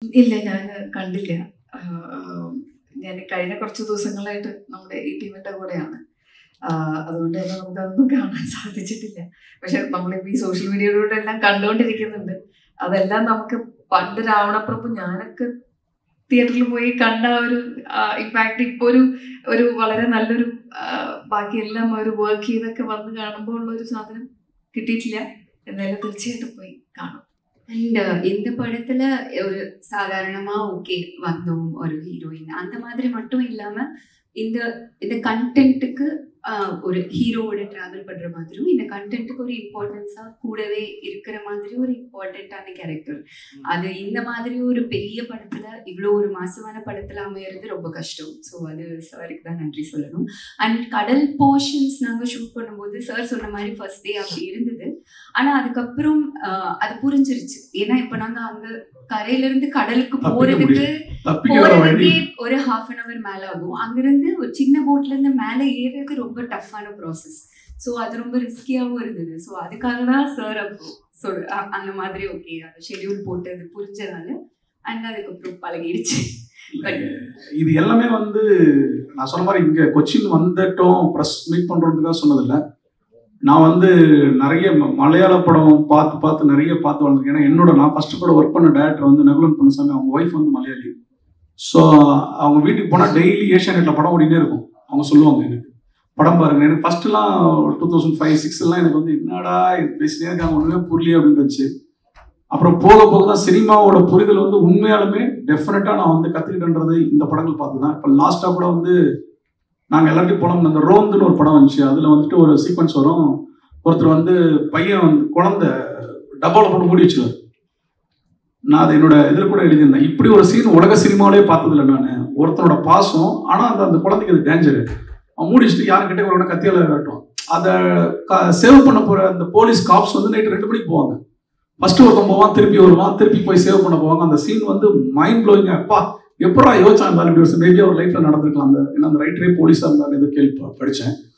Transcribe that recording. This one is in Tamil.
ഇല്ല ഞാന് കണ്ടില്ല. ഞാൻ കഴിഞ്ഞ കുറച്ച് ദിവസങ്ങളായിട്ട് നമ്മുടെ ഈ ടീമിന്റെ കൂടെയാണ്. അതുകൊണ്ട് തന്നെ നമുക്കതൊന്നും കാണാൻ സാധിച്ചിട്ടില്ല. പക്ഷെ നമ്മളിപ്പോ ഈ സോഷ്യൽ മീഡിയയിലൂടെ എല്ലാം കണ്ടുകൊണ്ടിരിക്കുന്നുണ്ട്. അതെല്ലാം നമുക്ക് പണ്ട് രാവണപ്രഭു ഞാനൊക്കെ തിയേറ്ററിൽ പോയി കണ്ട ഒരു ഇമ്പാക്ട് ഇപ്പൊ ഒരു വളരെ നല്ലൊരു ബാക്കിയെല്ലാം ഒരു വർക്ക് ചെയ്തൊക്കെ വന്ന് കാണുമ്പോൾ ഉള്ള ഒരു സാധനം കിട്ടിയിട്ടില്ല. എന്തായാലും തീർച്ചയായിട്ടും போய் കാണുம். அண்ட் இந்த படத்துல ஒரு சாதாரணமா ஓகே வந்தோம் ஒரு ஹீரோயின் அந்த மாதிரி மட்டும் இல்லாம இந்த இந்த கண்டென்ட்டுக்கு ஒரு ஹீரோவோட டிராவல் பண்ற மாதிரியும் இந்த கண்டென்ட்டுக்கு ஒரு இம்பார்ட்டன்ஸா கூடவே இருக்கிற மாதிரி ஒரு இம்பார்ட்டன்டான கேரக்டர். அது இந்த மாதிரி ஒரு பெரிய படத்துல இவ்வளோ ஒரு மாசமான படத்துல அமையறது ரொம்ப கஷ்டம். ஸோ அது சாருக்கு தான் நன்றி சொல்லணும். அண்ட் கடல் போர்ஷன்ஸ் நாங்கள் ஷூட் பண்ணும்போது சார் சொன்ன மாதிரி ஃபர்ஸ்ட் டே அப்படி இருந்தது. ஆனா அதுக்கப்புறம் அது புரிஞ்சிருச்சு. ஏன்னா இப்ப நாங்க அங்க கரையில இருந்து கடலுக்கு போறதுக்கே ஒரு ஹாஃப் அன் அவர் மேல ஆகும். அங்கிருந்து ஒரு சின்ன போட்ல இருந்து மேல ஏறது ரொம்ப டஃப்பான ப்ராசஸ். ஸோ அது ரொம்ப ரிஸ்கியாகவும் இருந்தது. ஸோ அதுக்காக தான் சார் அப்போ அந்த மாதிரி ஓகே அந்த ஷெட்யூல் போட்டு அது புரிஞ்சதால அண்ட் அதுக்கப்புறம் பழகிடுச்சு. இது எல்லாமே வந்து நான் சொன்ன மாதிரி இங்க கொச்சின் வந்துட்டோம் ப்ரெஸ் மீட் பண்றதுக்காக சொன்னதில்லை. நான் வந்து நிறைய மலையாள படம் பார்த்து நிறைய பார்த்து வளர்ந்துருக்கேன். ஏன்னா நான் ஃபர்ஸ்ட் படம் ஒர்க் பண்ண டேரக்டர் வந்து நகுலன் பொன்னுசாமி, அவங்க ஒய்ஃப் வந்து மலையாளி. ஸோ அவங்க வீட்டுக்கு போனால் டெய்லி ஏஷியானெட்டில் படம் ஓடினே இருக்கும். அவங்க சொல்லுவாங்க எனக்கு படம் பாருங்க. எனக்கு ஃபர்ஸ்ட்லாம் 2005-06 எனக்கு வந்து என்னடா பேசினே இருக்காங்க ஒன்றுமே புரியல அப்படின்னு இருந்துச்சு. அப்புறம் போக போக தான் சினிமாவோட புரிதல் வந்து உண்மையாலுமே டெஃபினட்டாக நான் வந்து கற்றுக்கிட்டேன்றது இந்த படங்கள் பார்த்து தான். இப்போ லாஸ்ட்டாக கூட வந்து நாங்கள் எல்லாத்தையும் போனோம். அந்த ரோந்துன்னு ஒரு படம் வந்துச்சு. அதில் வந்துட்டு ஒரு சீக்வன்ஸ் வரும். ஒருத்தர் வந்து பையன் வந்து குழந்தை டப்பாவில் போட்டு மூடி வச்சுருவார். நான் அதை என்னோட இதில் கூட எழுதியிருந்தேன். இப்படி ஒரு சீன் உலக சினிமாவிலே பார்த்ததில்லை நான். ஒருத்தனோட பாசம், ஆனால் அந்த குழந்தைக்கு அது டேஞ்சரு. அவன் மூடி வச்சுட்டு யாருக்கிட்டே ஒரு கத்தியால் காட்டுவான். அதை சேவ் பண்ண போகிற அந்த போலீஸ் காப்ஸ் வந்து நைட்டு 2 மணிக்கு போவாங்க. ஃபர்ஸ்ட் ஒருத்தன் போவான், திருப்பி வருவான், திருப்பி போய் சேவ் பண்ண போவாங்க. அந்த சீன் வந்து மைண்ட் ப்ளோயிங். அப்பா எப்படா யோசிச்சா இருந்தாலும் மேபி அவர் லைஃப்ல நடந்திருக்கலாம். ஏன்னா அந்த ரைட்டரே போலீஸாக இருந்தாலும் ஏதோ கேள்வி படித்தேன்.